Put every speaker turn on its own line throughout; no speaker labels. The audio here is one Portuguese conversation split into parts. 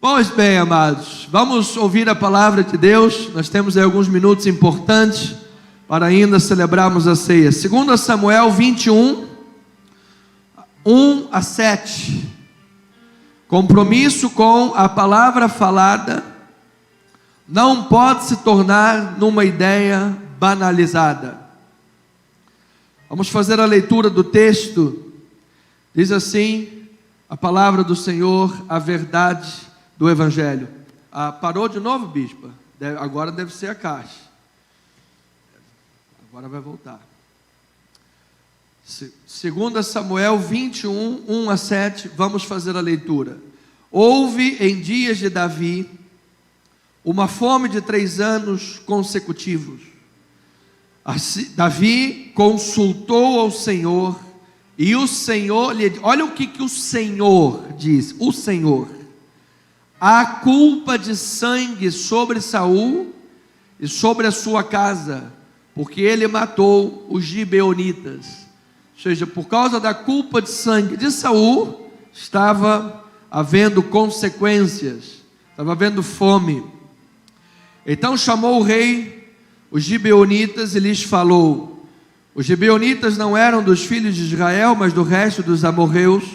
Pois bem, amados, vamos ouvir a palavra de Deus. Nós temos aí alguns minutos importantes para ainda celebrarmos a ceia. 2 Samuel 21, 1 a 7. Compromisso com a palavra falada não pode se tornar numa ideia banalizada. Vamos fazer a leitura do texto. Diz assim a palavra do Senhor, a verdade do Evangelho. Parou de novo, bispa? Agora deve ser a caixa. Agora vai voltar. 2 Samuel 21, 1 a 7. Vamos fazer a leitura. Houve em dias de Davi uma fome de 3 anos consecutivos. Davi consultou ao Senhor, e o Senhor lhe... Olha o que o Senhor diz. O Senhor: há culpa de sangue sobre Saul e sobre a sua casa, porque ele matou os gibeonitas. Ou seja, por causa da culpa de sangue de Saul, estava havendo consequências, estava havendo fome. Então chamou o rei os gibeonitas e lhes falou. Os gibeonitas não eram dos filhos de Israel, mas do resto dos amorreus,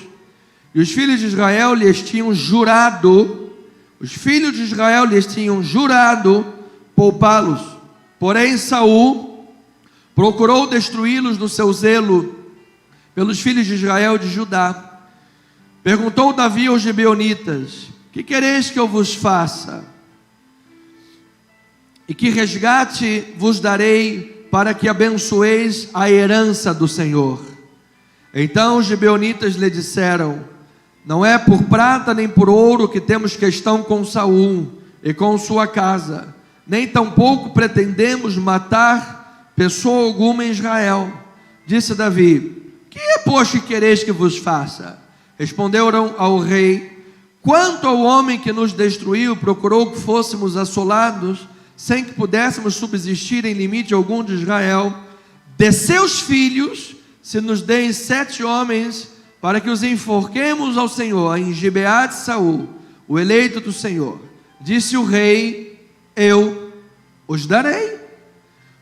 e os filhos de Israel lhes tinham jurado, poupá-los. Porém Saul procurou destruí-los no seu zelo pelos filhos de Israel de Judá. Perguntou Davi aos gibeonitas: que quereis que eu vos faça? E que resgate vos darei para que abençoeis a herança do Senhor? Então os gibeonitas lhe disseram: não é por prata nem por ouro que temos questão com Saul e com sua casa, nem tampouco pretendemos matar pessoa alguma em Israel. Disse Davi: que é, pois, que quereis que vos faça? Responderam ao rei: quanto ao homem que nos destruiu, procurou que fôssemos assolados, sem que pudéssemos subsistir em limite algum de Israel, de seus filhos, se nos deem 7 homens, para que os enforquemos ao Senhor em Gibeá de Saul, o eleito do Senhor. Disse o rei: eu os darei.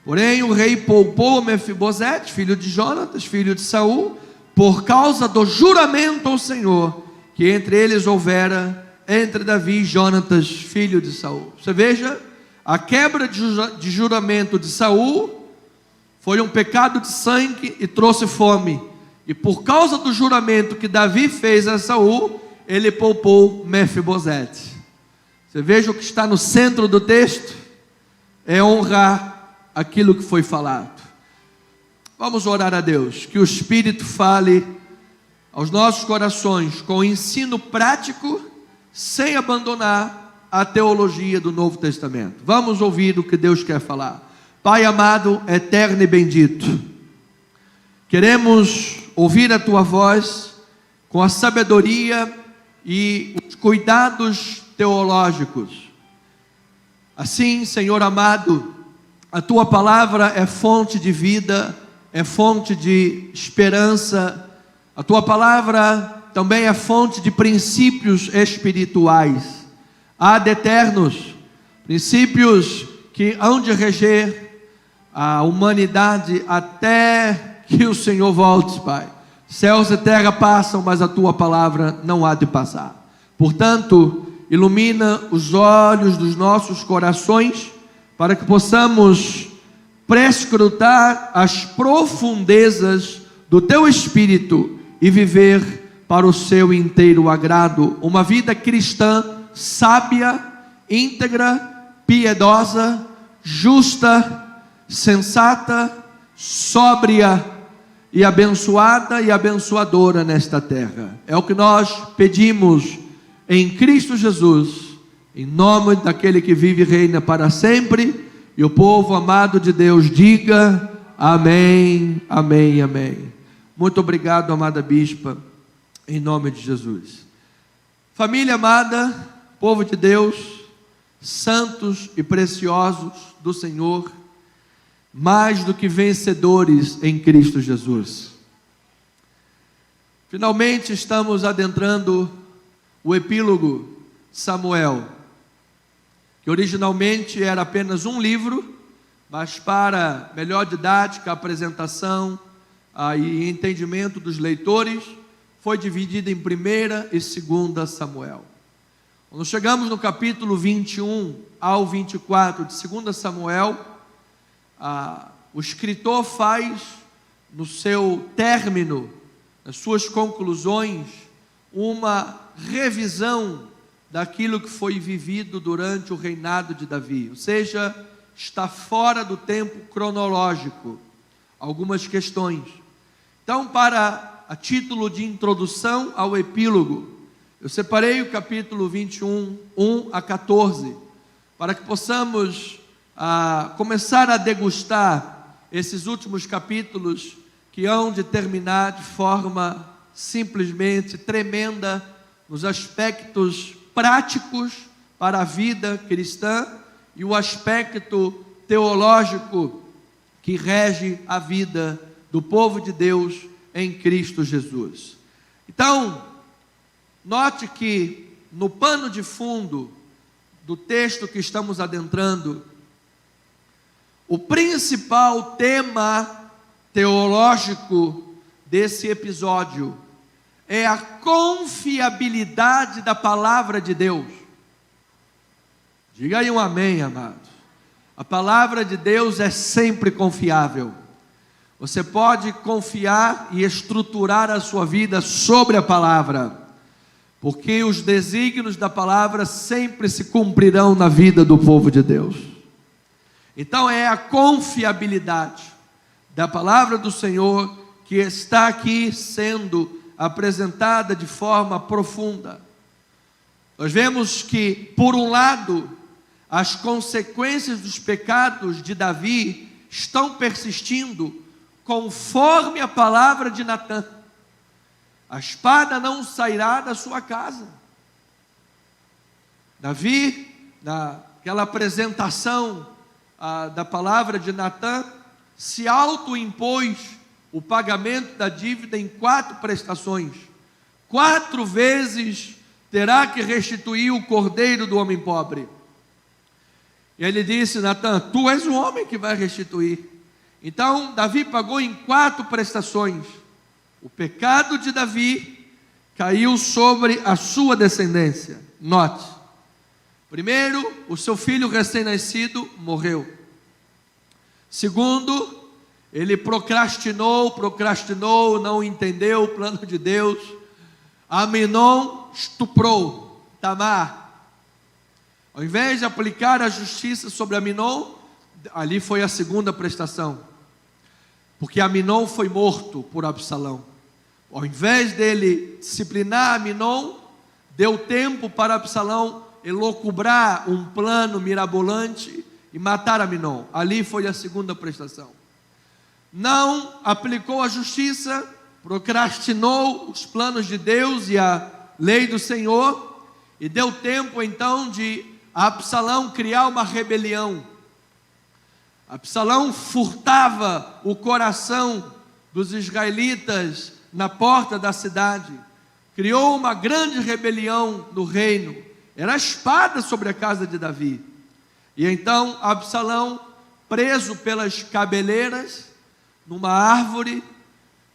Porém o rei poupou Mefibosete, filho de Jonatas, filho de Saul, por causa do juramento ao Senhor que entre eles houvera entre Davi e Jonatas, filho de Saul. Você veja, a quebra de juramento de Saul foi um pecado de sangue e trouxe fome. E por causa do juramento que Davi fez a Saul, ele poupou Mefibosete. Você veja o que está no centro do texto, é honrar aquilo que foi falado. Vamos orar a Deus, que o Espírito fale aos nossos corações com ensino prático, sem abandonar a teologia do Novo Testamento. Vamos ouvir o que Deus quer falar. Pai amado, eterno e bendito, queremos ouvir a Tua voz com a sabedoria e os cuidados teológicos. Assim, Senhor amado, a Tua palavra é fonte de vida, é fonte de esperança. A Tua palavra também é fonte de princípios espirituais, ad eternos, princípios que hão de reger a humanidade até que o Senhor volte, Pai. Céus e terra passam, mas a Tua palavra não há de passar. Portanto, ilumina os olhos dos nossos corações, para que possamos prescrutar as profundezas do Teu Espírito e viver para o Seu inteiro agrado, uma vida cristã sábia, íntegra, piedosa, justa, sensata, sóbria e abençoada e abençoadora nesta terra. É o que nós pedimos em Cristo Jesus, em nome daquele que vive e reina para sempre. E o povo amado de Deus diga amém, amém, amém. Muito obrigado, amada bispa, em nome de Jesus. Família amada, povo de Deus, santos e preciosos do Senhor, mais do que vencedores em Cristo Jesus. Finalmente estamos adentrando o epílogo Samuel, que originalmente era apenas um livro, mas para melhor didática, apresentação e entendimento dos leitores, foi dividido em 1ª e 2ª Samuel. Quando chegamos no capítulo 21 ao 24 de 2ª Samuel, o escritor faz, no seu término, nas suas conclusões, uma revisão daquilo que foi vivido durante o reinado de Davi, ou seja, está fora do tempo cronológico, algumas questões. Então, a título de introdução ao epílogo, eu separei o capítulo 21, 1 a 14, para que possamos começar a degustar esses últimos capítulos que hão de terminar de forma simplesmente tremenda nos aspectos práticos para a vida cristã e o aspecto teológico que rege a vida do povo de Deus em Cristo Jesus. Então, note que no pano de fundo do texto que estamos adentrando, o principal tema teológico desse episódio é a confiabilidade da palavra de Deus. Diga aí um amém, amado. A palavra de Deus é sempre confiável. Você pode confiar e estruturar a sua vida sobre a palavra, porque os desígnios da palavra sempre se cumprirão na vida do povo de Deus. Então é a confiabilidade da palavra do Senhor que está aqui sendo apresentada de forma profunda. Nós vemos que, por um lado, as consequências dos pecados de Davi estão persistindo conforme a palavra de Natã. A espada não sairá da sua casa. Davi, naquela apresentação da palavra de Natã, se autoimpôs o pagamento da dívida em 4 prestações. 4 vezes terá que restituir o cordeiro do homem pobre. E ele disse: Natã, tu és o homem que vai restituir. Então Davi pagou em 4 prestações. O pecado de Davi caiu sobre a sua descendência. Note: primeiro, o seu filho recém-nascido morreu. Segundo, ele procrastinou, não entendeu o plano de Deus. Amnon estuprou Tamar. Ao invés de aplicar a justiça sobre Amnon, ali foi a 2ª prestação, porque Amnon foi morto por Absalão. Ao invés dele disciplinar Amnon, deu tempo para Absalão elocubrar um plano mirabolante e matar Amnon. Ali foi a 2ª prestação. Não aplicou a justiça, procrastinou os planos de Deus e a lei do Senhor, e deu tempo então de Absalão criar uma rebelião. Absalão furtava o coração dos israelitas na porta da cidade, criou uma grande rebelião no reino, era a espada sobre a casa de Davi. E então Absalão, preso pelas cabeleiras, numa árvore,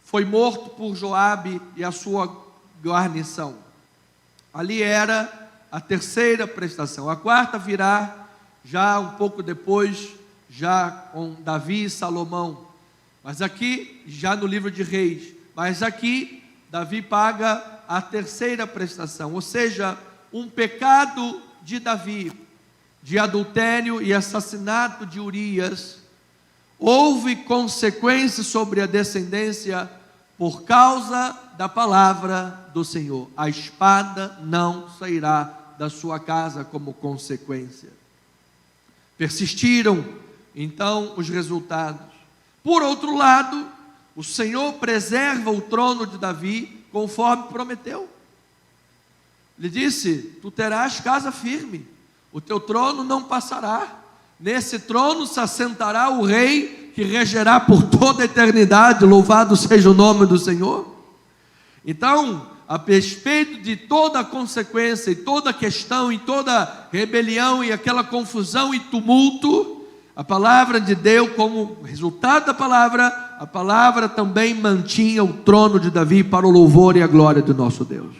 foi morto por Joabe e a sua guarnição. Ali era a 3ª prestação. A 4ª virá já um pouco depois, já com Davi e Salomão. Mas aqui, já no livro de Reis, mas aqui Davi paga a 3ª prestação, ou seja, um pecado de Davi, de adultério e assassinato de Urias, houve consequências sobre a descendência por causa da palavra do Senhor. A espada não sairá da sua casa como consequência. Persistiram então os resultados. Por outro lado, o Senhor preserva o trono de Davi conforme prometeu. Ele disse: tu terás casa firme, o teu trono não passará, nesse trono se assentará o rei que regerá por toda a eternidade, louvado seja o nome do Senhor. Então, a despeito de toda a consequência e toda a questão e toda rebelião e aquela confusão e tumulto, a palavra de Deus, como resultado da palavra, a palavra também mantinha o trono de Davi para o louvor e a glória do nosso Deus.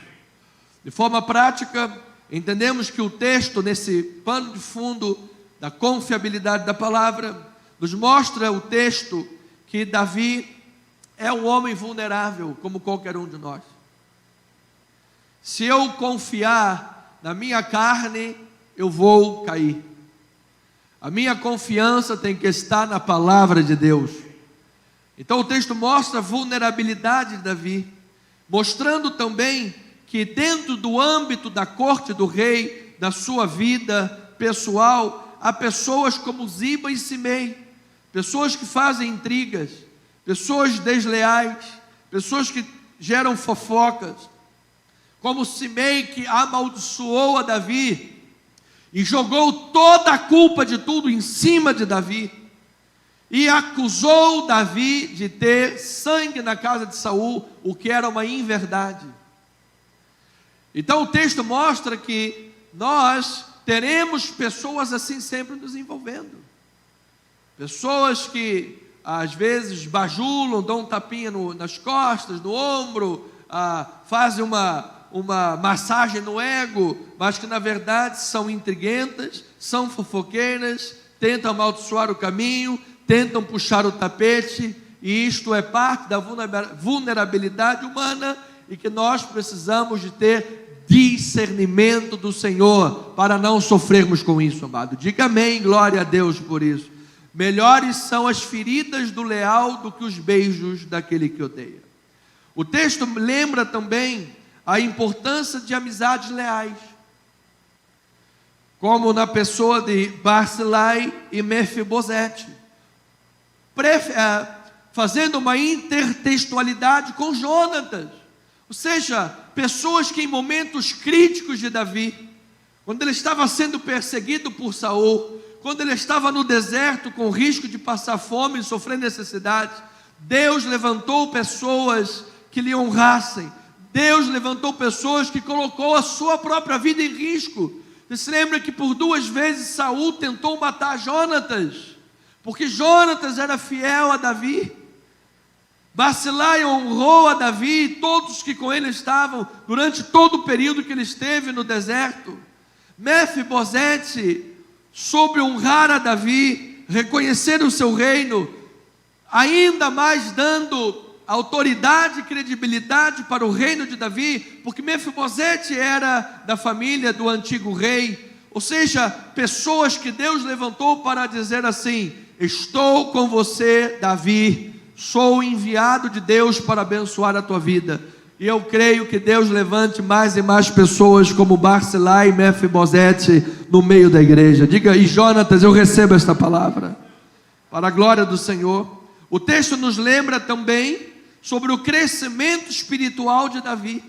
De forma prática, entendemos que o texto, nesse pano de fundo da confiabilidade da palavra, nos mostra o texto que Davi é um homem vulnerável, como qualquer um de nós. Se eu confiar na minha carne, eu vou cair. A minha confiança tem que estar na palavra de Deus. Então o texto mostra a vulnerabilidade de Davi, mostrando também que dentro do âmbito da corte do rei, da sua vida pessoal, há pessoas como Ziba e Simei, pessoas que fazem intrigas, pessoas desleais, pessoas que geram fofocas, como Simei, que amaldiçoou a Davi e jogou toda a culpa de tudo em cima de Davi e acusou Davi de ter sangue na casa de Saul, o que era uma inverdade. Então o texto mostra que nós teremos pessoas assim sempre nos envolvendo, pessoas que às vezes bajulam, dão um tapinha nas costas, no ombro, fazem uma massagem no ego, mas que na verdade são intriguentas, são fofoqueiras, tentam amaldiçoar o caminho, tentam puxar o tapete, e isto é parte da vulnerabilidade humana, e que nós precisamos de ter discernimento do Senhor, para não sofrermos com isso, amado. Diga amém, glória a Deus por isso. Melhores são as feridas do leal do que os beijos daquele que odeia. O texto lembra também a importância de amizades leais, como na pessoa de Barzilai e Mefibosete, fazendo uma intertextualidade com Jonatas, ou seja, pessoas que em momentos críticos de Davi, quando ele estava sendo perseguido por Saul, quando ele estava no deserto com risco de passar fome e sofrer necessidades, Deus levantou pessoas que lhe honrassem. Deus levantou pessoas que colocou a sua própria vida em risco. Você se lembra que por 2 vezes Saul tentou matar Jonatas, porque Jonatas era fiel a Davi. Barzilai honrou a Davi e todos que com ele estavam durante todo o período que ele esteve no deserto. Mefibosete soube honrar a Davi, reconhecer o seu reino, ainda mais dando autoridade e credibilidade para o reino de Davi, porque Mefibosete era da família do antigo rei, ou seja, pessoas que Deus levantou para dizer assim: estou com você, Davi, sou enviado de Deus para abençoar a tua vida. E eu creio que Deus levante mais e mais pessoas como Barzilai e Mefibosete no meio da igreja. Diga, e Jonatas, eu recebo esta palavra, para a glória do Senhor. O texto nos lembra também sobre o crescimento espiritual de Davi,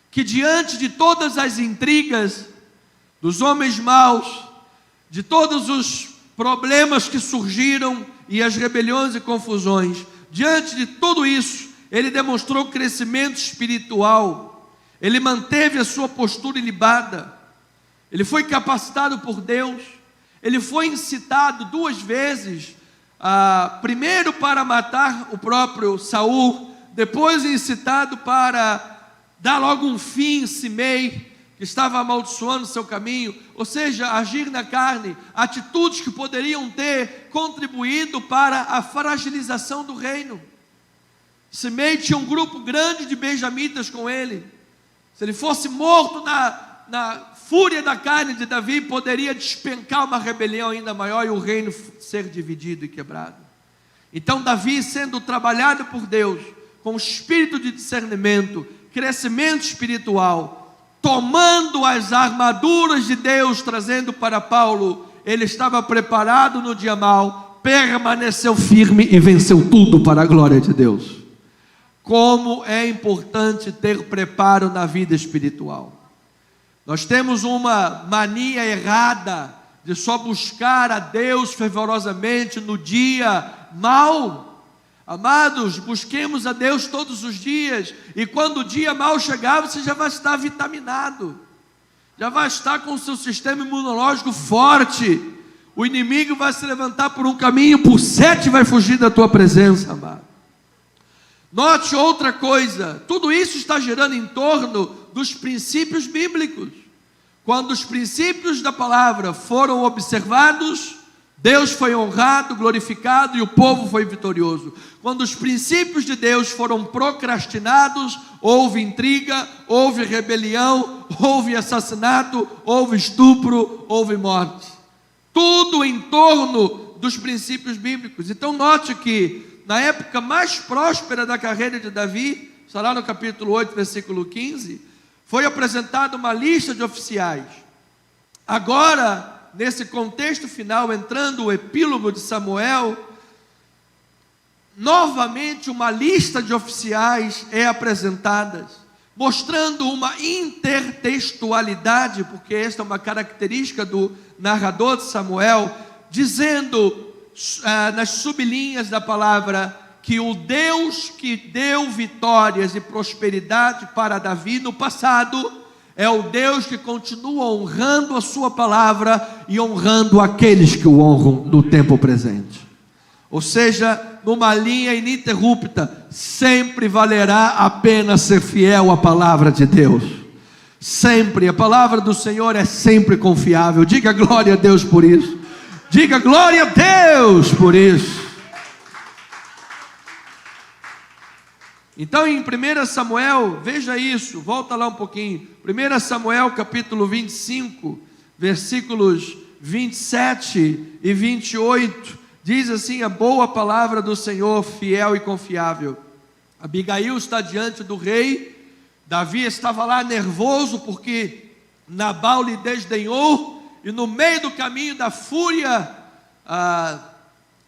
que diante de todas as intrigas dos homens maus, de todos os problemas que surgiram e as rebeliões e confusões, diante de tudo isso, ele demonstrou crescimento espiritual, ele manteve a sua postura ilibada, ele foi capacitado por Deus, ele foi incitado 2 vezes, primeiro para matar o próprio Saul, depois incitado para dar logo um fim em Simei, que estava amaldiçoando seu caminho, ou seja, agir na carne, atitudes que poderiam ter contribuído para a fragilização do reino. Simei tinha um grupo grande de benjamitas com ele. Se ele fosse morto na fúria da carne de Davi, poderia despencar uma rebelião ainda maior e o reino ser dividido e quebrado. Então Davi, sendo trabalhado por Deus, com espírito de discernimento, crescimento espiritual, tomando as armaduras de Deus, trazendo para Paulo, ele estava preparado no dia mau, permaneceu firme e venceu tudo para a glória de Deus. Como é importante ter preparo na vida espiritual. Nós temos uma mania errada de só buscar a Deus fervorosamente no dia mau. Amados, busquemos a Deus todos os dias, e quando o dia mal chegar, você já vai estar vitaminado, já vai estar com o seu sistema imunológico forte. O inimigo vai se levantar por um caminho, por 7 vai fugir da tua presença, amado. Note outra coisa, tudo isso está girando em torno dos princípios bíblicos. Quando os princípios da palavra foram observados, Deus foi honrado, glorificado e o povo foi vitorioso. Quando os princípios de Deus foram procrastinados, houve intriga, houve rebelião, houve assassinato, houve estupro, houve morte. Tudo em torno dos princípios bíblicos. Então note que na época mais próspera da carreira de Davi, está lá no capítulo 8, versículo 15, foi apresentada uma lista de oficiais. Agora, nesse contexto final, entrando o epílogo de Samuel, novamente uma lista de oficiais é apresentada, mostrando uma intertextualidade, porque esta é uma característica do narrador de Samuel, dizendo nas sublinhas da palavra que o Deus que deu vitórias e prosperidade para Davi no passado é o Deus que continua honrando a sua palavra e honrando aqueles que o honram no tempo presente. Ou seja, numa linha ininterrupta, sempre valerá a pena ser fiel à palavra de Deus. Sempre, a palavra do Senhor é sempre confiável. Diga glória a Deus por isso. Diga glória a Deus por isso. Então em 1 Samuel, veja isso, volta lá um pouquinho, 1 Samuel capítulo 25, versículos 27 e 28, diz assim: a boa palavra do Senhor, fiel e confiável. Abigail está diante do rei, Davi estava lá nervoso porque Nabal lhe desdenhou, e no meio do caminho da fúria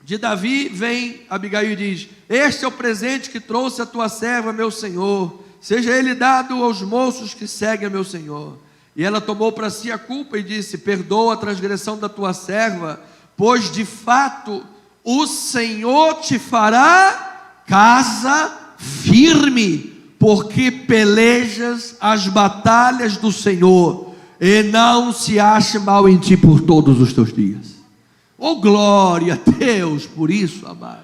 de Davi, vem Abigail e diz: este é o presente que trouxe a tua serva, meu senhor, seja ele dado aos moços que seguem a meu senhor. E ela tomou para si a culpa e disse: perdoa a transgressão da tua serva, pois de fato o Senhor te fará casa firme, porque pelejas as batalhas do Senhor, e não se ache mal em ti por todos os teus dias. Oh, glória a Deus por isso, amado.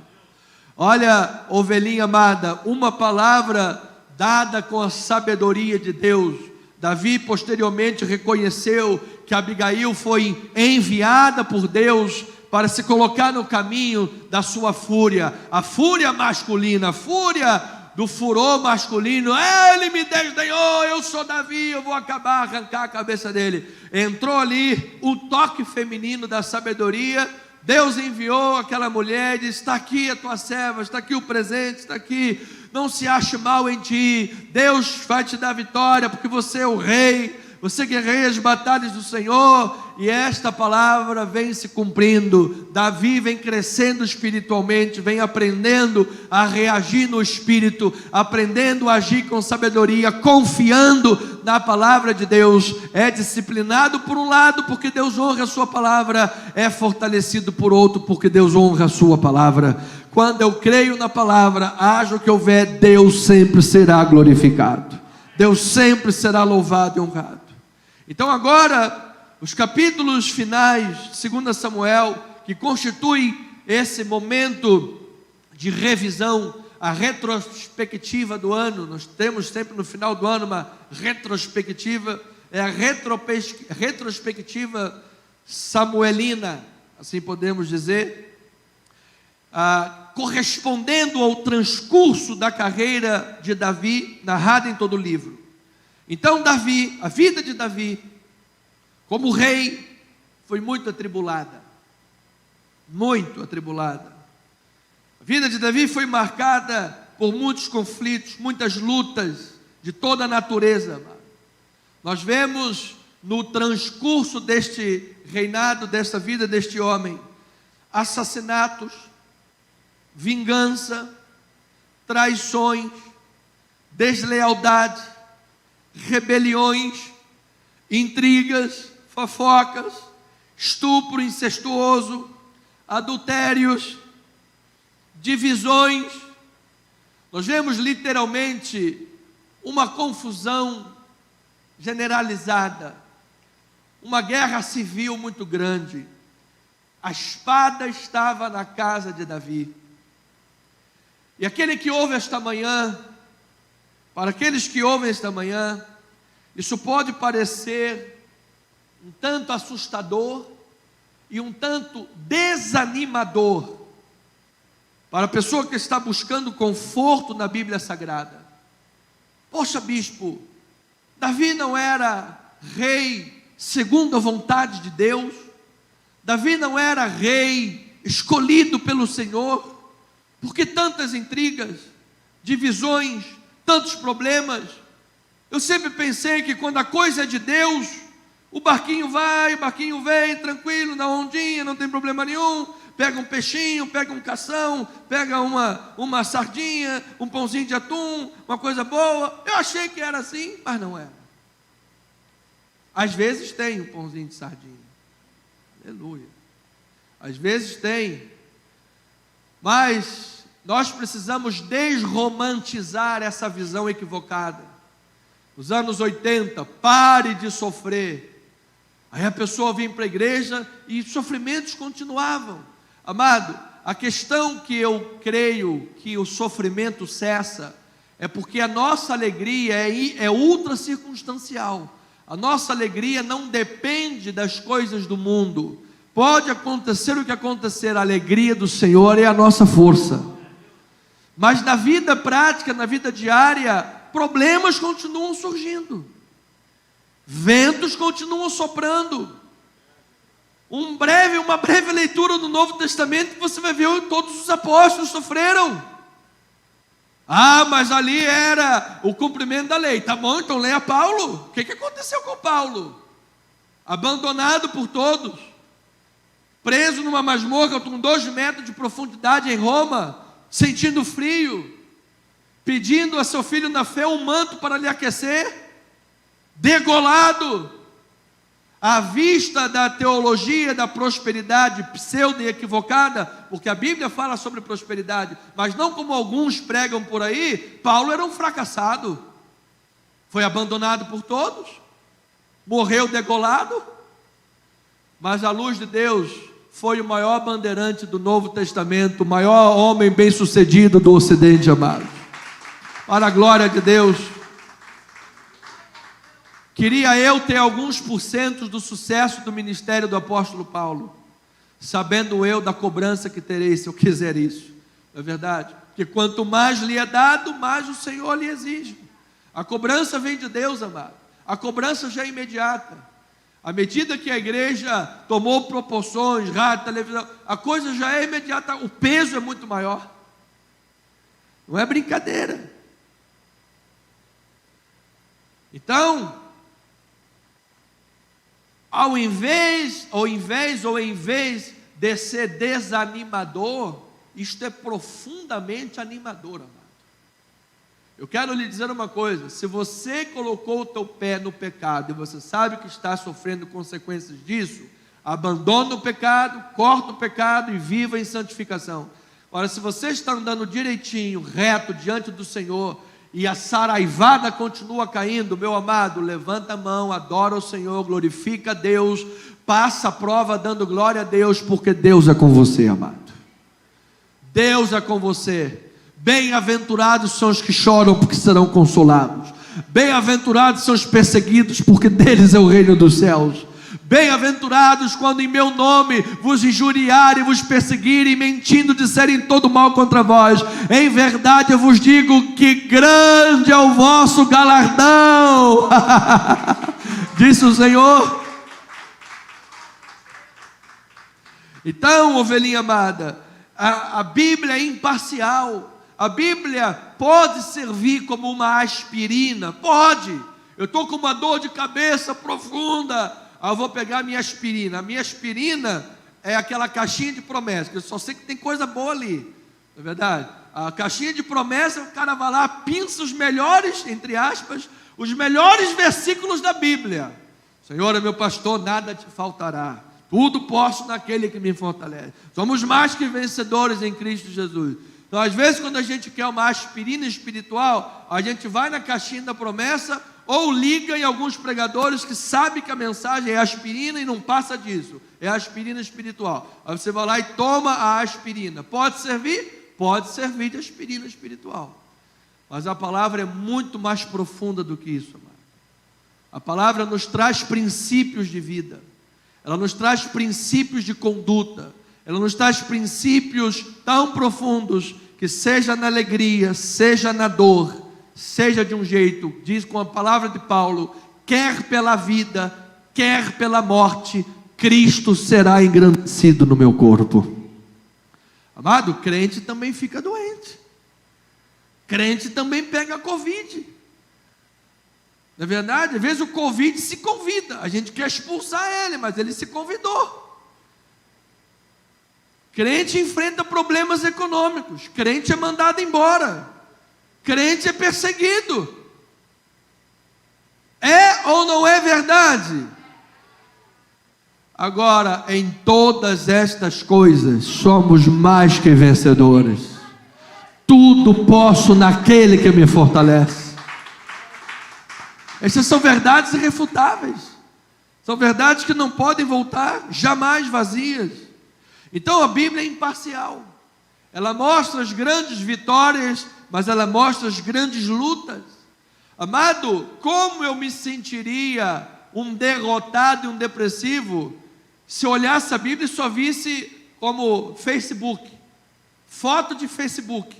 Olha, ovelhinha amada, uma palavra dada com a sabedoria de Deus. Davi posteriormente reconheceu que Abigail foi enviada por Deus para se colocar no caminho da sua fúria, a fúria masculina, a fúria do furor masculino. Ele me desdenhou, eu sou Davi, eu vou acabar, arrancar a cabeça dele. Entrou ali o toque feminino da sabedoria. Deus enviou aquela mulher e disse: está aqui a tua serva, está aqui o presente, está aqui, não se ache mal em ti, Deus vai te dar vitória, porque você é o rei, você guerreia as batalhas do Senhor. E esta palavra vem se cumprindo. Davi vem crescendo espiritualmente, vem aprendendo a reagir no espírito, aprendendo a agir com sabedoria, confiando na palavra de Deus. É disciplinado por um lado, porque Deus honra a sua palavra, é fortalecido por outro, porque Deus honra a sua palavra. Quando eu creio na palavra, haja o que houver, Deus sempre será glorificado, Deus sempre será louvado e honrado. Então agora, os capítulos finais de 2 Samuel, que constituem esse momento de revisão, a retrospectiva do ano. Nós temos sempre no final do ano uma retrospectiva, é a retrospectiva samuelina, assim podemos dizer, correspondendo ao transcurso da carreira de Davi, narrada em todo o livro. Então Davi, a vida de Davi, como rei, foi muito atribulada. Muito atribulada. A vida de Davi foi marcada por muitos conflitos, muitas lutas de toda a natureza. Nós vemos no transcurso deste reinado, desta vida deste homem, assassinatos, vingança, traições, deslealdade, rebeliões, intrigas, fofocas, estupro incestuoso, adultérios, divisões, Nós vemos literalmente uma confusão generalizada, uma guerra civil muito grande. A espada estava na casa de Davi. E aquele que ouve esta manhã, para aqueles que ouvem esta manhã, isso pode parecer um tanto assustador e um tanto desanimador para a pessoa que está buscando conforto na Bíblia Sagrada. Poxa, bispo, Davi não era rei segundo a vontade de Deus? Davi não era rei escolhido pelo Senhor? Por que tantas intrigas, divisões, tantos problemas? Eu sempre pensei que quando a coisa é de Deus, o barquinho vai, o barquinho vem, tranquilo, na ondinha, não tem problema nenhum. Pega um peixinho, pega um cação, pega uma sardinha, um pãozinho de atum, uma coisa boa. Eu achei que era assim, mas não era. Às vezes tem um pãozinho de sardinha. Aleluia. Às vezes tem. Mas nós precisamos desromantizar essa visão equivocada. Nos anos 80, pare de sofrer. Aí a pessoa vinha para a igreja e os sofrimentos continuavam. Amado, a questão que eu creio que o sofrimento cessa é porque a nossa alegria é ultra circunstancial. A nossa alegria não depende das coisas do mundo. Pode acontecer o que acontecer, a alegria do Senhor é a nossa força. Mas na vida prática, na vida diária, problemas continuam surgindo. Ventos continuam soprando. Uma breve leitura do Novo Testamento que você vai ver que todos os apóstolos sofreram. Ah, mas ali era o cumprimento da lei. Tá bom, então leia Paulo. O que aconteceu com Paulo? Abandonado por todos, preso numa masmorra com 2 metros de profundidade em Roma, sentindo frio, pedindo a seu filho na fé um manto para lhe aquecer, degolado, à vista da teologia da prosperidade pseudo e equivocada, porque a Bíblia fala sobre prosperidade, mas não como alguns pregam por aí. Paulo era um fracassado, foi abandonado por todos, morreu degolado, mas a luz de Deus foi o maior bandeirante do Novo Testamento, o maior homem bem sucedido do Ocidente, amado. Para a glória de Deus. Queria eu ter alguns porcentos do sucesso do ministério do apóstolo Paulo, sabendo eu da cobrança que terei se eu quiser isso. Não é verdade? Porque quanto mais lhe é dado, mais o Senhor lhe exige. A cobrança vem de Deus, amado. A cobrança já é imediata. À medida que a igreja tomou proporções, rádio, televisão, a coisa já é imediata, o peso é muito maior. Não é brincadeira. Então, em vez de ser desanimador, isto é profundamente animador, amado. Eu quero lhe dizer uma coisa: se você colocou o teu pé no pecado e você sabe que está sofrendo consequências disso, abandona o pecado, corta o pecado e viva em santificação. Ora, se você está andando direitinho, reto diante do Senhor, e a saraivada continua caindo, meu amado, levanta a mão, adora o Senhor, glorifica a Deus, passa a prova dando glória a Deus, porque Deus é com você, amado. Deus é com você. Bem-aventurados são os que choram, porque serão consolados. Bem-aventurados são os perseguidos, porque deles é o reino dos céus. Bem-aventurados quando em meu nome vos injuriarem, vos perseguirem, mentindo disserem todo mal contra vós. Em verdade eu vos digo que grande é o vosso galardão. Disse o Senhor. Então, ovelhinha amada, a Bíblia é imparcial. A Bíblia pode servir como uma aspirina. Pode. Eu estou com uma dor de cabeça profunda. Eu vou pegar a minha aspirina. A minha aspirina é aquela caixinha de promessa, que eu só sei que tem coisa boa ali. Não é verdade? A caixinha de promessa, o cara vai lá, pinça os melhores, entre aspas, os melhores versículos da Bíblia. Senhor é meu pastor, nada te faltará. Tudo posso naquele que me fortalece. Somos mais que vencedores em Cristo Jesus. Então, às vezes, quando a gente quer uma aspirina espiritual, a gente vai na caixinha da promessa ou liga em alguns pregadores que sabem que a mensagem é aspirina e não passa disso. É aspirina espiritual. Aí você vai lá e toma a aspirina. Pode servir? Pode servir de aspirina espiritual. Mas a palavra é muito mais profunda do que isso, amado. A palavra nos traz princípios de vida. Ela nos traz princípios de conduta. Ela nos traz princípios tão profundos que seja na alegria, seja na dor, seja de um jeito, diz com a palavra de Paulo, quer pela vida, quer pela morte, Cristo será engrandecido no meu corpo. Amado, crente também fica doente. Crente também pega a Covid. Na verdade, às vezes o Covid se convida. A gente quer expulsar ele, mas ele se convidou. Crente enfrenta problemas econômicos. Crente é mandado embora. Crente é perseguido. É ou não é verdade? Agora, em todas estas coisas, somos mais que vencedores. Tudo posso naquele que me fortalece. Essas são verdades irrefutáveis. São verdades que não podem voltar jamais vazias. Então a Bíblia é imparcial. Ela mostra as grandes vitórias, mas ela mostra as grandes lutas. Amado, como eu me sentiria um derrotado e um depressivo se olhasse a Bíblia e só visse como Facebook, foto de Facebook,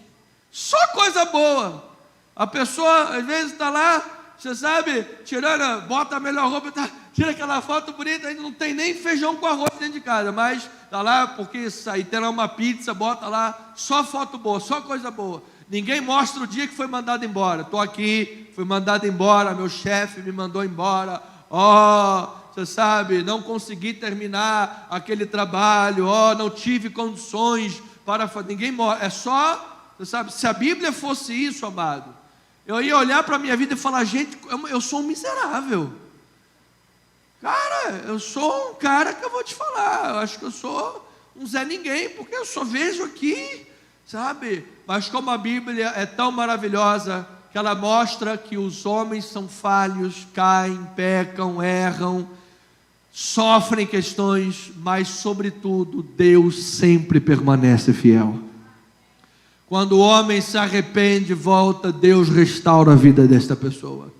só coisa boa. A pessoa às vezes está lá, você sabe, tirando, bota a melhor roupa, tira aquela foto bonita, ainda não tem nem feijão com arroz dentro de casa, mas está lá porque aí tem lá uma pizza, bota lá, só foto boa, só coisa boa. Ninguém mostra o dia que foi mandado embora. Estou aqui, fui mandado embora, meu chefe me mandou embora. Você sabe, não consegui terminar aquele trabalho. Não tive condições para fazer. Ninguém mostra. É só, você sabe, se a Bíblia fosse isso, amado, eu ia olhar para a minha vida e falar, gente, eu sou um miserável. Cara, eu sou um cara que eu vou te falar. Eu acho que eu sou um Zé Ninguém, porque eu só vejo aqui, sabe? Mas como a Bíblia é tão maravilhosa, que ela mostra que os homens são falhos, caem, pecam, erram, sofrem questões, mas sobretudo Deus sempre permanece fiel. Quando o homem se arrepende, volta, Deus restaura a vida desta pessoa.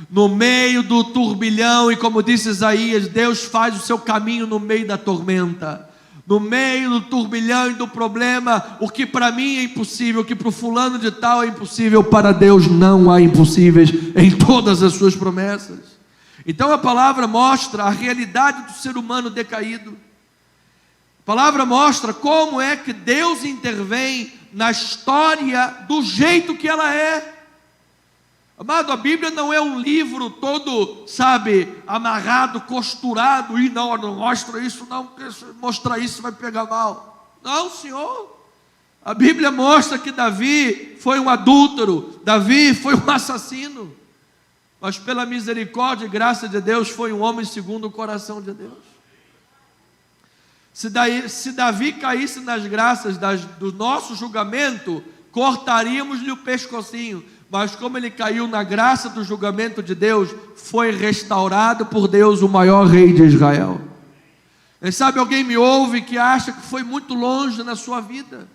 No meio do turbilhão, e como disse Isaías, Deus faz o seu caminho no meio da tormenta. No meio do turbilhão e do problema, o que para mim é impossível, o que para o fulano de tal é impossível, para Deus não há impossíveis em todas as suas promessas. Então a palavra mostra a realidade do ser humano decaído. A palavra mostra como é que Deus intervém na história do jeito que ela é. Amado, a Bíblia não é um livro todo, sabe, amarrado, costurado, e não mostra isso não, porque se mostrar isso vai pegar mal. Não, Senhor. A Bíblia mostra que Davi foi um adúltero, Davi foi um assassino, mas pela misericórdia e graça de Deus, foi um homem segundo o coração de Deus. Se Davi caísse nas graças do nosso julgamento, cortaríamos-lhe o pescocinho. Mas como ele caiu na graça do julgamento de Deus, foi restaurado por Deus, o maior rei de Israel. Quem sabe alguém me ouve que acha que foi muito longe na sua vida.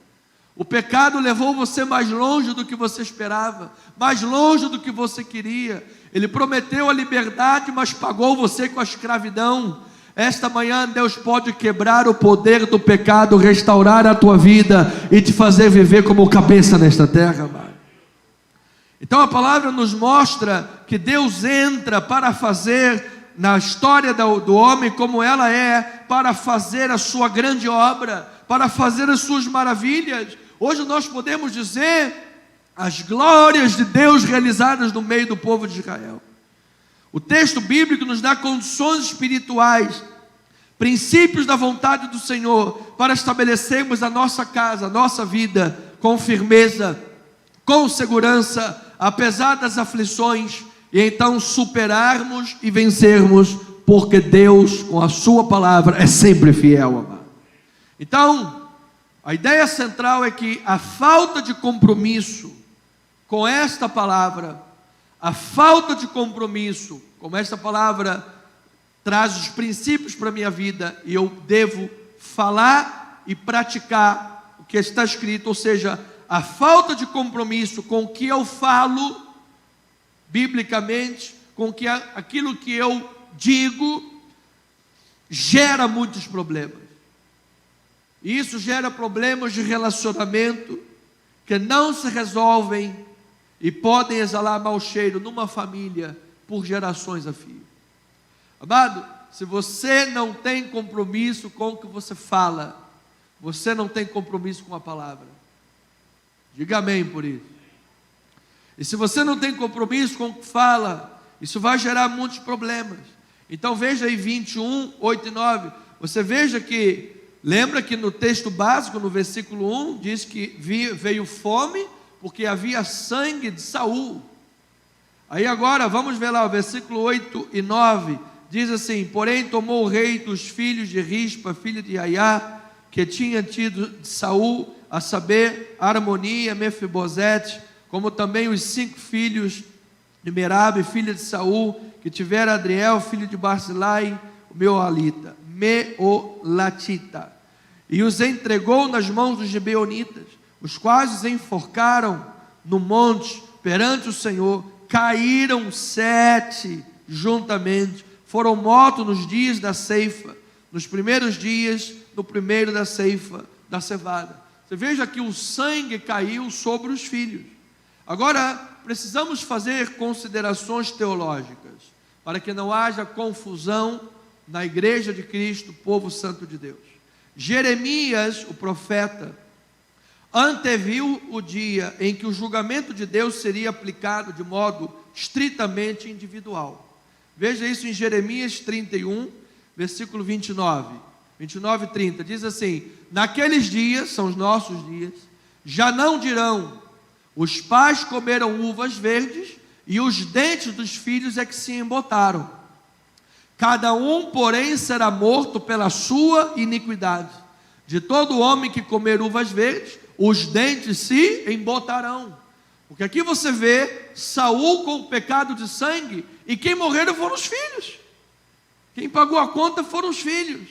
O pecado levou você mais longe do que você esperava, mais longe do que você queria. Ele prometeu a liberdade, mas pagou você com a escravidão. Esta manhã Deus pode quebrar o poder do pecado, restaurar a tua vida e te fazer viver como cabeça nesta terra, amado. Então a palavra nos mostra que Deus entra para fazer na história do homem como ela é, para fazer a sua grande obra, para fazer as suas maravilhas. Hoje nós podemos dizer as glórias de Deus realizadas no meio do povo de Israel. O texto bíblico nos dá condições espirituais, princípios da vontade do Senhor, para estabelecermos a nossa casa, a nossa vida com firmeza, com segurança, apesar das aflições, e então superarmos e vencermos, porque Deus, com a sua palavra, é sempre fiel, amado. Então, A ideia central é que a falta de compromisso com esta palavra, a falta de compromisso, como esta palavra traz os princípios para a minha vida, e eu devo falar e praticar o que está escrito, ou seja, a falta de compromisso com o que eu falo, biblicamente, com que aquilo que eu digo, gera muitos problemas. E isso gera problemas de relacionamento que não se resolvem e podem exalar mau cheiro numa família por gerações a fio. Amado, se você não tem compromisso com o que você fala, você não tem compromisso com a palavra. Diga amém por isso. E se você não tem compromisso com o que fala, isso vai gerar muitos problemas. Então veja aí 21, 8 e 9. Você veja que, lembra que no texto básico, no versículo 1, diz que veio fome, porque havia sangue de Saul. Aí agora, vamos ver lá, o versículo 8 e 9, diz assim: porém tomou o rei dos filhos de Rispa, filha de Aiá, que tinha tido de Saul, a saber, Harmonia, Mefibosete, como também os 5 filhos de Merabe, filha de Saul, que tivera Adriel, filho de Barzilai, o Meolatita, e os entregou nas mãos dos gibeonitas, os quais os enforcaram no monte perante o Senhor. Caíram 7 juntamente, foram mortos nos dias da ceifa, nos primeiros dias, no primeiro da ceifa da cevada. Você veja que o sangue caiu sobre os filhos. Agora, precisamos fazer considerações teológicas, para que não haja confusão na igreja de Cristo, povo santo de Deus. Jeremias, o profeta, anteviu o dia em que o julgamento de Deus seria aplicado de modo estritamente individual. Veja isso em Jeremias 31, versículo 29 e 30, diz assim: naqueles dias, são os nossos dias, já não dirão, os pais comeram uvas verdes, e os dentes dos filhos é que se embotaram. Cada um, porém, será morto pela sua iniquidade. De todo homem que comer uvas verdes, os dentes se embotarão. Porque aqui você vê Saul com o pecado de sangue, e quem morreram foram os filhos. Quem pagou a conta foram os filhos.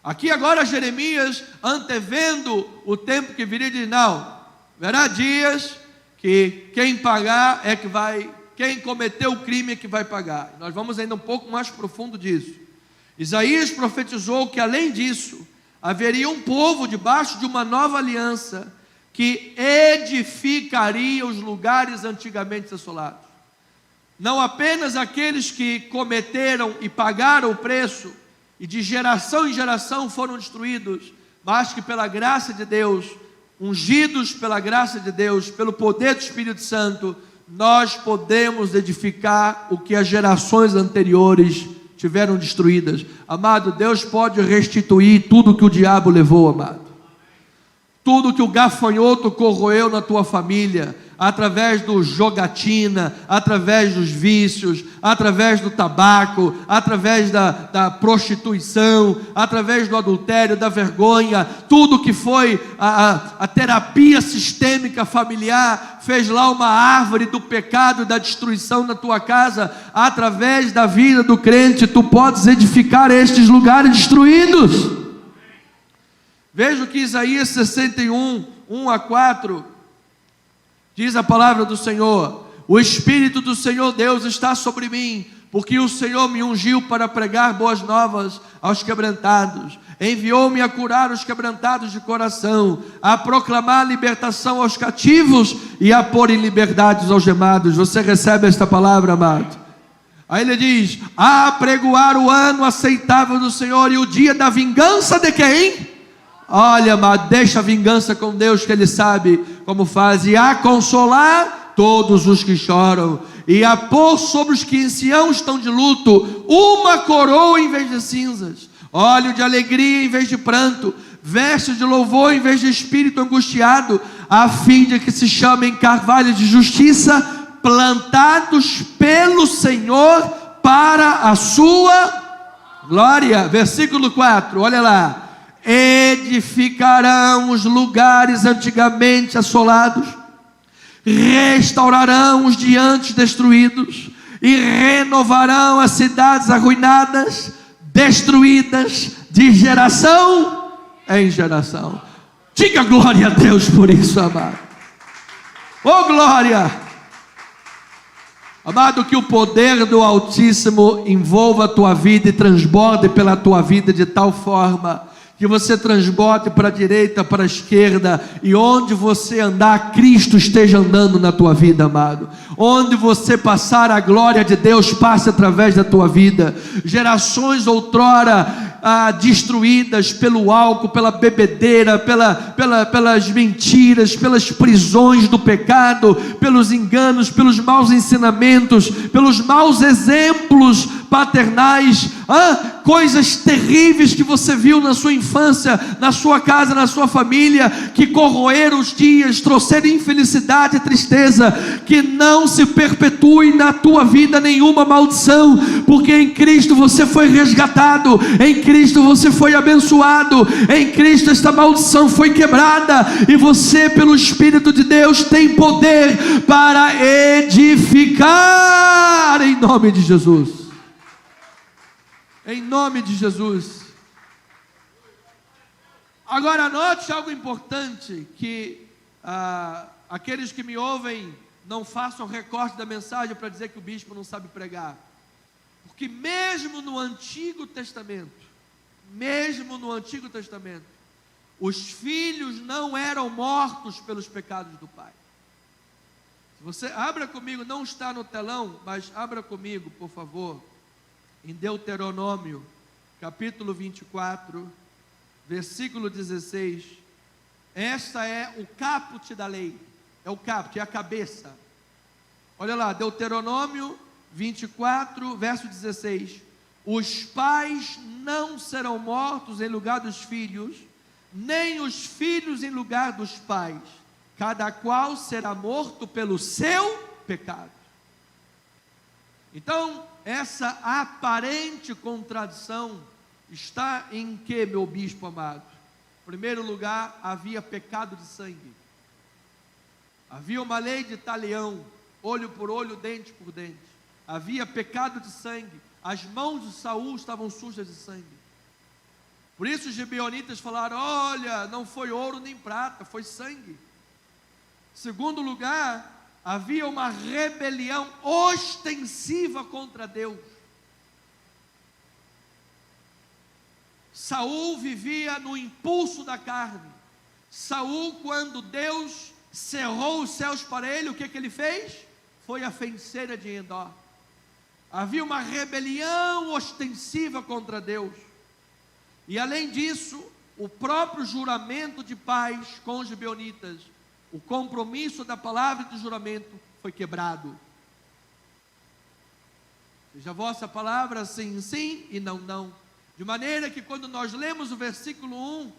Aqui agora Jeremias, antevendo o tempo que viria, diz: não, verá dias que quem pagar é que vai, quem cometeu o crime é que vai pagar. Nós vamos ainda um pouco mais profundo disso. Isaías profetizou que além disso, haveria um povo debaixo de uma nova aliança, que edificaria os lugares antigamente assolados. Não apenas aqueles que cometeram e pagaram o preço, e de geração em geração foram destruídos, mas que pela graça de Deus, ungidos pela graça de Deus, pelo poder do Espírito Santo, nós podemos edificar o que as gerações anteriores tiveram destruídas. Amado, Deus pode restituir tudo que o diabo levou, amado. Tudo que o gafanhoto corroeu na tua família, através do jogatina, através dos vícios, através do tabaco, através da prostituição, através do adultério, da vergonha, tudo que foi a terapia sistêmica familiar, fez lá uma árvore do pecado e da destruição na tua casa. Através da vida do crente, tu podes edificar estes lugares destruídos. Veja o que Isaías 61, 1 a 4, diz a palavra do Senhor: o Espírito do Senhor Deus está sobre mim, porque o Senhor me ungiu para pregar boas novas aos quebrantados, enviou-me a curar os quebrantados de coração, a proclamar libertação aos cativos e a pôr em liberdade os algemados. Você recebe esta palavra, amado? Aí ele diz: a apregoar o ano aceitável do Senhor e o dia da vingança de quem? Olha, amado, deixa a vingança com Deus, que Ele sabe como faz. E a consolar todos os que choram, e a pôr sobre os que em Sião estão de luto uma coroa em vez de cinzas, óleo de alegria em vez de pranto, vestes de louvor em vez de espírito angustiado, a fim de que se chamem carvalhos de justiça, plantados pelo Senhor para a sua glória. Versículo 4, olha lá: edificarão os lugares antigamente assolados, restaurarão os diantes destruídos e renovarão as cidades arruinadas, destruídas de geração em geração. Diga glória a Deus por isso, amado. Oh, glória! Amado, que o poder do Altíssimo envolva a tua vida e transborde pela tua vida de tal forma que você transborde para a direita, para a esquerda, e onde você andar, Cristo esteja andando na tua vida, amado. Onde você passar, a glória de Deus passe através da tua vida. Gerações outrora destruídas pelo álcool, pela bebedeira, pelas mentiras, pelas prisões do pecado, pelos enganos, pelos maus ensinamentos, pelos maus exemplos paternais, coisas terríveis que você viu na sua infância, na sua casa, na sua família, que corroeram os dias, trouxeram infelicidade e tristeza. Que não se perpetue na tua vida nenhuma maldição, porque em Cristo você foi resgatado, em Cristo você foi abençoado, em Cristo esta maldição foi quebrada, e você, pelo Espírito de Deus, tem poder para edificar, em nome de Jesus. Em nome de Jesus. Agora note algo importante, que aqueles que me ouvem não façam recorte da mensagem para dizer que o bispo não sabe pregar. Porque mesmo no Antigo Testamento, os filhos não eram mortos pelos pecados do pai. Se você abra comigo, não está no telão, mas abra comigo, por favor, em Deuteronômio, capítulo 24, versículo 16. Esta é o caput da lei. É o caput, é a cabeça. Olha lá, Deuteronômio 24, verso 16. Os pais não serão mortos em lugar dos filhos, nem os filhos em lugar dos pais. Cada qual será morto pelo seu pecado. Então, essa aparente contradição está em que, meu bispo amado? Em primeiro lugar, havia pecado de sangue. Havia uma lei de talião, olho por olho, dente por dente. Havia pecado de sangue. As mãos de Saul estavam sujas de sangue. Por isso os gibeonitas falaram: olha, não foi ouro nem prata, foi sangue. Segundo lugar, havia uma rebelião ostensiva contra Deus. Saul vivia no impulso da carne. Saul, quando Deus cerrou os céus para ele, o que ele fez? Foi a feiceira de Endor. Havia uma rebelião ostensiva contra Deus. E além disso, o próprio juramento de paz com os gibeonitas, o compromisso da palavra de juramento foi quebrado. Seja a vossa palavra sim, sim e não, não. De maneira que quando nós lemos o versículo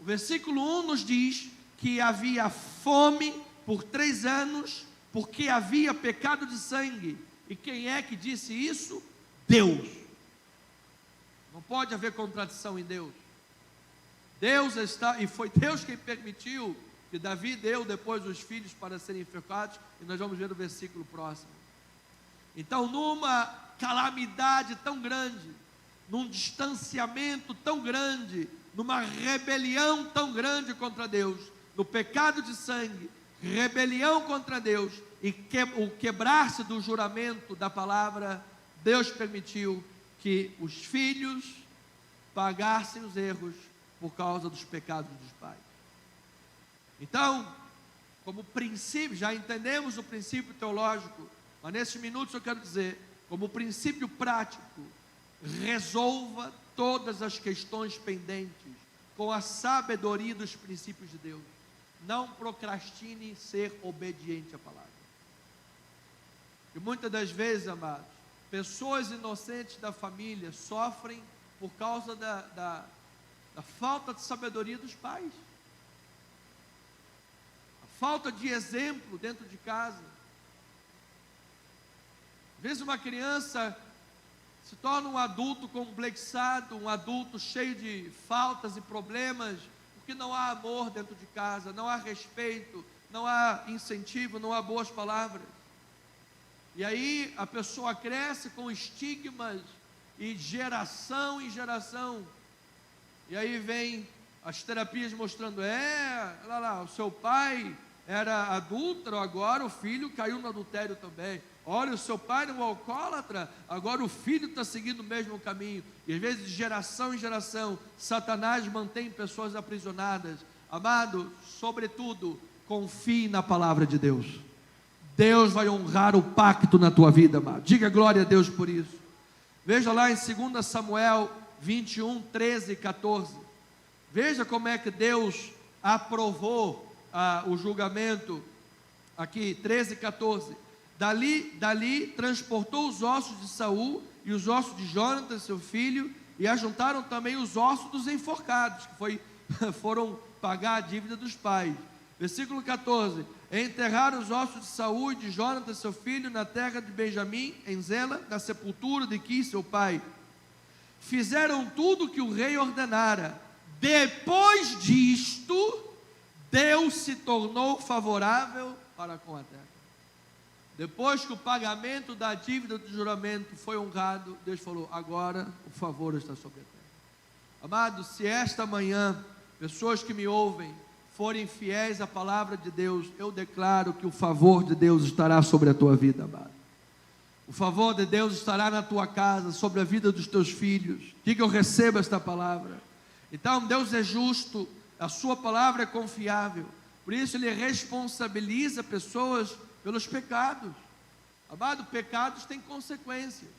1 nos diz que havia fome por 3 anos, porque havia pecado de sangue. E quem é que disse isso? Deus. Não pode haver contradição em Deus. Deus está, e foi Deus quem permitiu que Davi deu depois os filhos para serem enforcados, e nós vamos ver o versículo próximo. Então, numa calamidade tão grande, num distanciamento tão grande, numa rebelião tão grande contra Deus, no pecado de sangue, rebelião contra Deus, e o quebrar-se do juramento da palavra, Deus permitiu que os filhos pagassem os erros por causa dos pecados dos pais. Então, como princípio, já entendemos o princípio teológico, mas nesses minutos eu quero dizer, como princípio prático, resolva todas as questões pendentes com a sabedoria dos princípios de Deus. Não procrastine ser obediente à palavra. E muitas das vezes, amados, pessoas inocentes da família sofrem por causa da falta de sabedoria dos pais. A falta de exemplo dentro de casa. Às vezes uma criança se torna um adulto complexado, um adulto cheio de faltas e problemas, porque não há amor dentro de casa, não há respeito, não há incentivo, não há boas palavras. E aí a pessoa cresce com estigmas e geração em geração. E aí vem as terapias mostrando, olha lá, o seu pai era adúltero, agora o filho caiu no adultério também. Olha, o seu pai era um alcoólatra, agora o filho está seguindo o mesmo caminho. E às vezes, de geração em geração, Satanás mantém pessoas aprisionadas. Amado, sobretudo, confie na palavra de Deus. Deus vai honrar o pacto na tua vida, amado. Diga glória a Deus por isso. Veja lá em 2 Samuel 21, 13 e 14. Veja como é que Deus aprovou o julgamento. Aqui, 13 e 14. Dali transportou os ossos de Saul e os ossos de Jonatas, seu filho, e ajuntaram também os ossos dos enforcados, que foram pagar a dívida dos pais. Versículo 14: enterraram os ossos de Saul e de Jonatas, seu filho, na terra de Benjamim, em Zela, na sepultura de Quis, seu pai. Fizeram tudo o que o rei ordenara. Depois disto, Deus se tornou favorável para com a terra. Depois que o pagamento da dívida do juramento foi honrado, Deus falou, agora o favor está sobre a terra. Amados, se esta manhã, pessoas que me ouvem, forem fiéis à palavra de Deus, eu declaro que o favor de Deus estará sobre a tua vida, amado. O favor de Deus estará na tua casa, sobre a vida dos teus filhos. Diga, eu recebo esta palavra. Então, Deus é justo, a sua palavra é confiável. Por isso, Ele responsabiliza pessoas pelos pecados. Amado, pecados têm consequências.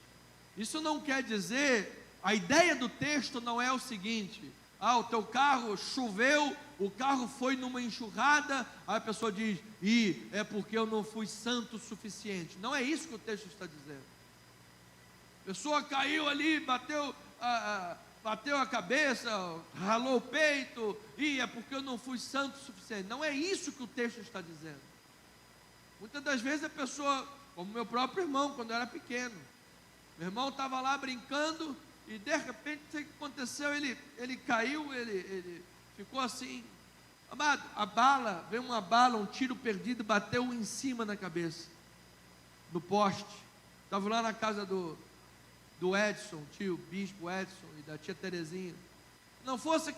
Isso não quer dizer, a ideia do texto não é o seguinte: o teu carro choveu, o carro foi numa enxurrada, aí a pessoa diz, é porque eu não fui santo o suficiente. Não é isso que o texto está dizendo. A pessoa caiu ali, bateu a cabeça, ralou o peito, é porque eu não fui santo o suficiente. Não é isso que o texto está dizendo. Muitas das vezes a pessoa, como meu próprio irmão, quando eu era pequeno, meu irmão estava lá brincando, e de repente, o que aconteceu? Ele caiu, ele ficou assim. Amado, veio uma bala, um tiro perdido, bateu em cima na cabeça, no poste. Estava lá na casa do Edson, tio bispo Edson, e da tia Terezinha. Não fosse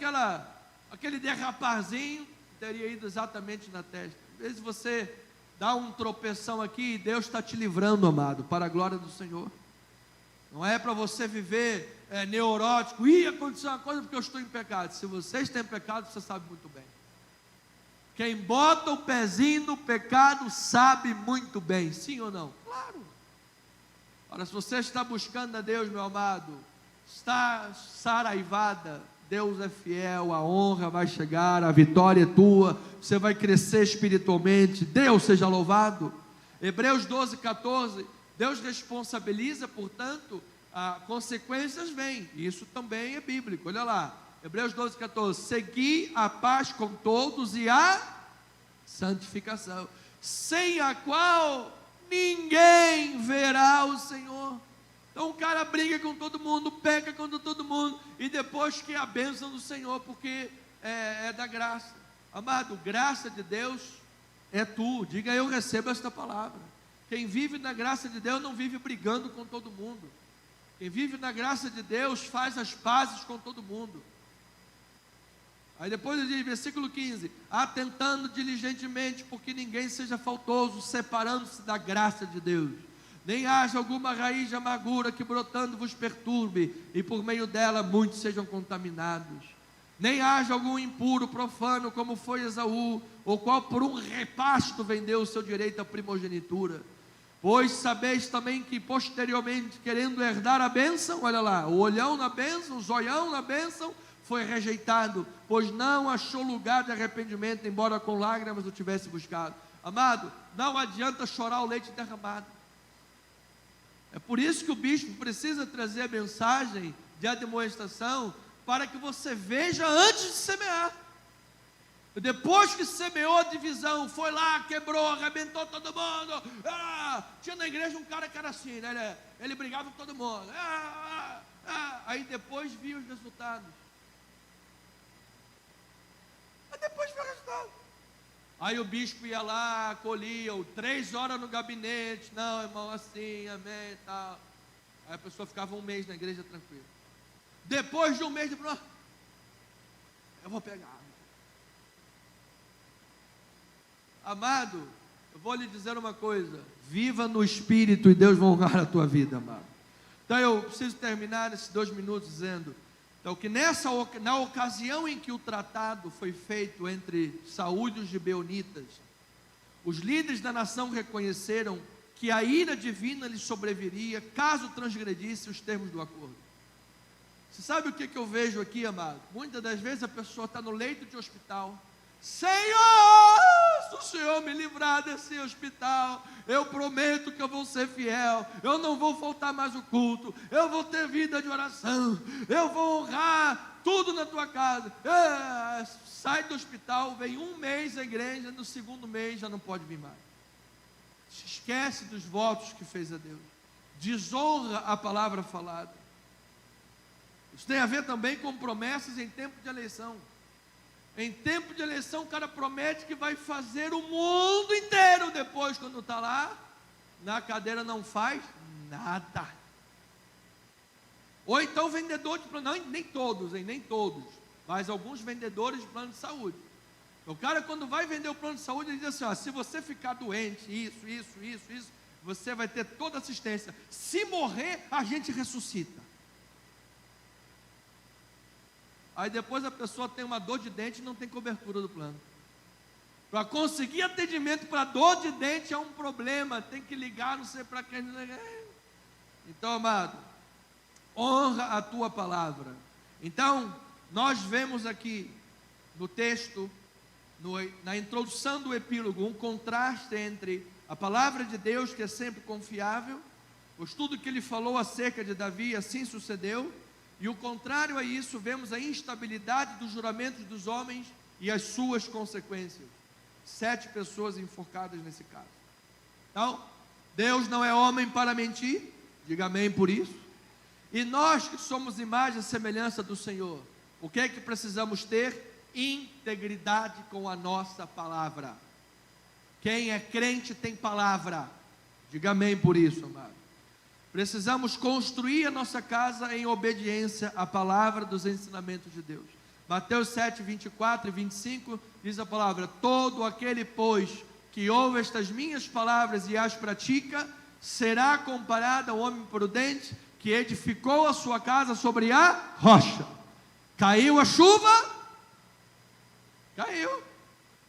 aquele derraparzinho, teria ido exatamente na testa. Às vezes você dá um tropeção aqui, e Deus está te livrando, amado, para a glória do Senhor. Não é para você viver neurótico, aconteceu uma coisa porque eu estou em pecado. Se você está em pecado, você sabe muito bem. Quem bota o pezinho no pecado sabe muito bem, sim ou não? Claro. Ora, se você está buscando a Deus, meu amado, está saraivada, Deus é fiel, a honra vai chegar, a vitória é tua, você vai crescer espiritualmente, Deus seja louvado. Hebreus 12, 14, Deus responsabiliza, portanto, consequências vêm, isso também é bíblico, olha lá, Hebreus 12, 14, segui a paz com todos e a santificação, sem a qual ninguém verá o Senhor. Então o cara briga com todo mundo, peca contra todo mundo, e depois quer a bênção do Senhor, porque é da graça. Amado, graça de Deus é tu, diga eu recebo esta palavra. Quem vive na graça de Deus não vive brigando com todo mundo. Quem vive na graça de Deus faz as pazes com todo mundo. Aí depois ele diz, versículo 15, atentando diligentemente, porque ninguém seja faltoso, separando-se da graça de Deus. Nem haja alguma raiz de amargura que brotando vos perturbe, e por meio dela muitos sejam contaminados. Nem haja algum impuro, profano, como foi Esaú, o qual por um repasto vendeu o seu direito à primogenitura. Pois sabeis também que posteriormente, querendo herdar a bênção, olha lá, o olhão na bênção, o zoião na bênção, foi rejeitado, pois não achou lugar de arrependimento, embora com lágrimas o tivesse buscado. Amado, não adianta chorar o leite derramado. É por isso que o bispo precisa trazer a mensagem de admoestação, para que você veja antes de semear. Depois que semeou a divisão, foi lá, quebrou, arrebentou todo mundo. Tinha na igreja um cara que era assim, né? Ele brigava com todo mundo. Aí depois viu os resultados. Depois viu o resultado. Aí o bispo ia lá, acolhia, 3 horas no gabinete. Não, irmão, assim, amém e tal. Aí a pessoa ficava um mês na igreja tranquila. Depois de um mês, eu vou pegar. Amado, eu vou lhe dizer uma coisa: viva no Espírito e Deus vai honrar a tua vida, amado. Então eu preciso terminar esses 2 minutos dizendo, então, que na ocasião em que o tratado foi feito entre Saul e os gibeonitas, os líderes da nação reconheceram que a ira divina lhes sobreviria caso transgredisse os termos do acordo. Você sabe o que eu vejo aqui, amado? Muitas das vezes a pessoa está no leito de hospital. Senhor, se o Senhor me livrar desse hospital, eu prometo que eu vou ser fiel, eu não vou faltar mais o culto, eu vou ter vida de oração, eu vou honrar tudo na tua casa. Sai do hospital, vem 1 mês à igreja, no 2º mês já não pode vir mais. Se esquece dos votos que fez a Deus, desonra a palavra falada. Isso tem a ver também com promessas em tempo de eleição. Em tempo de eleição, o cara promete que vai fazer o mundo inteiro. Depois, quando está lá, na cadeira não faz nada. Ou então vendedor de plano, nem todos, nem todos, mas alguns vendedores de plano de saúde. O cara, quando vai vender o plano de saúde, ele diz assim, se você ficar doente, isso, você vai ter toda assistência. Se morrer, a gente ressuscita. Aí depois a pessoa tem uma dor de dente e não tem cobertura do plano. Para conseguir atendimento para dor de dente é um problema. Tem que ligar, não sei para quem. Então, amado, honra a tua palavra. Então, nós vemos aqui no texto, na introdução do epílogo, um contraste entre a palavra de Deus, que é sempre confiável, pois tudo que ele falou acerca de Davi, assim sucedeu. E o contrário a isso, vemos a instabilidade dos juramentos dos homens e as suas consequências. 7 pessoas enforcadas nesse caso. Então, Deus não é homem para mentir, diga amém por isso. E nós que somos imagem e semelhança do Senhor, o que é que precisamos ter? Integridade com a nossa palavra. Quem é crente tem palavra, diga amém por isso, amado. Precisamos construir a nossa casa em obediência à palavra dos ensinamentos de Deus. Mateus 7, 24 e 25 diz a palavra: todo aquele, pois, que ouve estas minhas palavras e as pratica, será comparado ao homem prudente que edificou a sua casa sobre a rocha. Caiu a chuva? Caiu.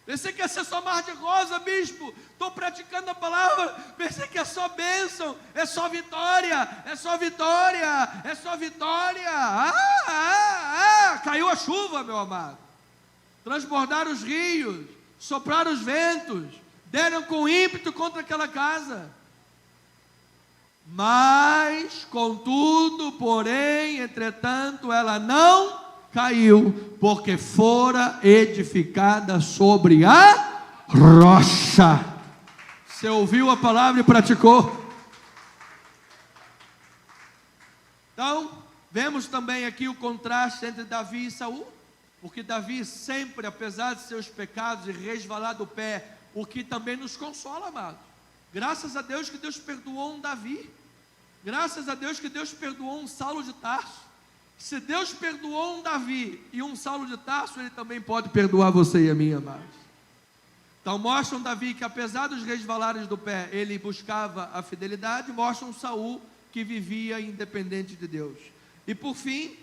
Pensei que ia ser só mar de rosa, bispo. Estou praticando a palavra. Pensei que é só bênção, é só vitória, é só vitória, é só vitória. Caiu a chuva, meu amado. Transbordaram os rios, sopraram os ventos, deram com ímpeto contra aquela casa. Mas, contudo, porém, entretanto, ela não caiu, porque fora edificada sobre a rocha. Você ouviu a palavra e praticou. Então, vemos também aqui o contraste entre Davi e Saul, porque Davi sempre, apesar de seus pecados e resvalar do pé, o que também nos consola, amados. Graças a Deus que Deus perdoou um Davi, graças a Deus que Deus perdoou um Saulo de Tarso. Se Deus perdoou um Davi e um Saulo de Tarso, Ele também pode perdoar você e a mim, amados. Então mostra um Davi que, apesar dos resvalares do pé, ele buscava a fidelidade. Mostra um Saul que vivia independente de Deus. E por fim,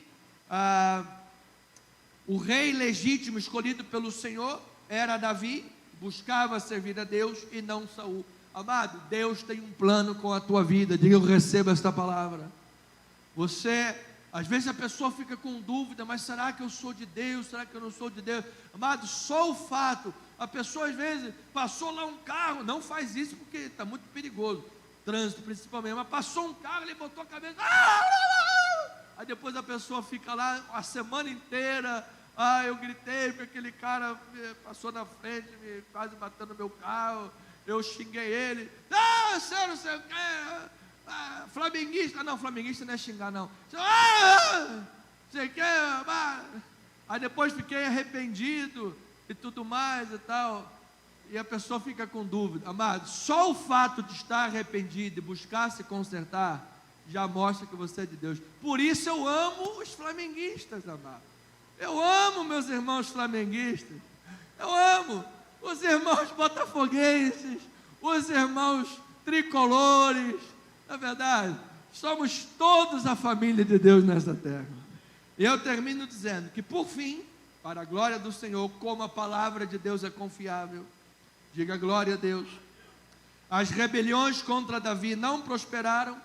o rei legítimo escolhido pelo Senhor era Davi, buscava servir a Deus e não Saul. Amado, Deus tem um plano com a tua vida. Diga: eu recebo esta palavra. Às vezes a pessoa fica com dúvida, mas será que eu sou de Deus? Será que eu não sou de Deus? Amado, só o fato, a pessoa às vezes passou lá um carro, não faz isso porque está muito perigoso, trânsito principalmente, mas passou um carro, ele botou a cabeça, aí depois a pessoa fica lá a semana inteira, eu gritei porque aquele cara passou na frente, me quase batendo no meu carro, eu xinguei ele, você não sei o quê, flamenguista, não, flamenguista não é xingar não, não sei o quê, aí depois fiquei arrependido e tudo mais e tal, e a pessoa fica com dúvida. Amado, só o fato de estar arrependido e buscar se consertar, já mostra que você é de Deus. Por isso eu amo os flamenguistas, amado. Eu amo meus irmãos flamenguistas. Eu amo os irmãos botafoguenses, os irmãos tricolores. Na verdade, somos todos a família de Deus nessa terra. E eu termino dizendo que, por fim, para a glória do Senhor, como a palavra de Deus é confiável, diga glória a Deus. As rebeliões contra Davi não prosperaram.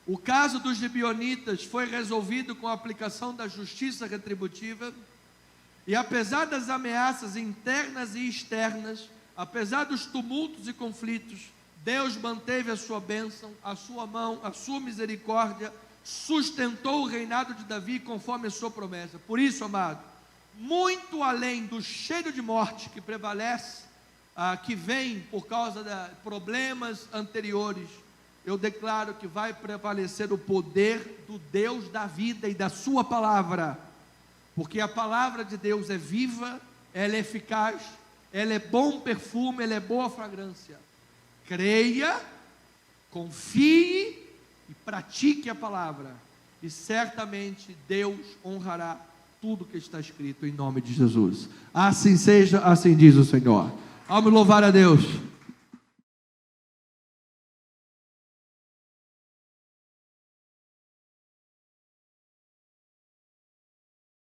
O caso dos gibeonitas foi resolvido com a aplicação da justiça retributiva. E apesar das ameaças internas e externas, apesar dos tumultos e conflitos, Deus manteve a sua bênção, a sua mão, a sua misericórdia, sustentou o reinado de Davi conforme a sua promessa. Por isso, amado, muito além do cheiro de morte que prevalece, que vem por causa de problemas anteriores, eu declaro que vai prevalecer o poder do Deus da vida e da sua palavra, porque a palavra de Deus é viva, ela é eficaz, ela é bom perfume, ela é boa fragrância. Creia, confie e pratique a palavra, e certamente Deus honrará tudo que está escrito em nome de Jesus. Assim seja, assim diz o Senhor. Vamos louvar a Deus.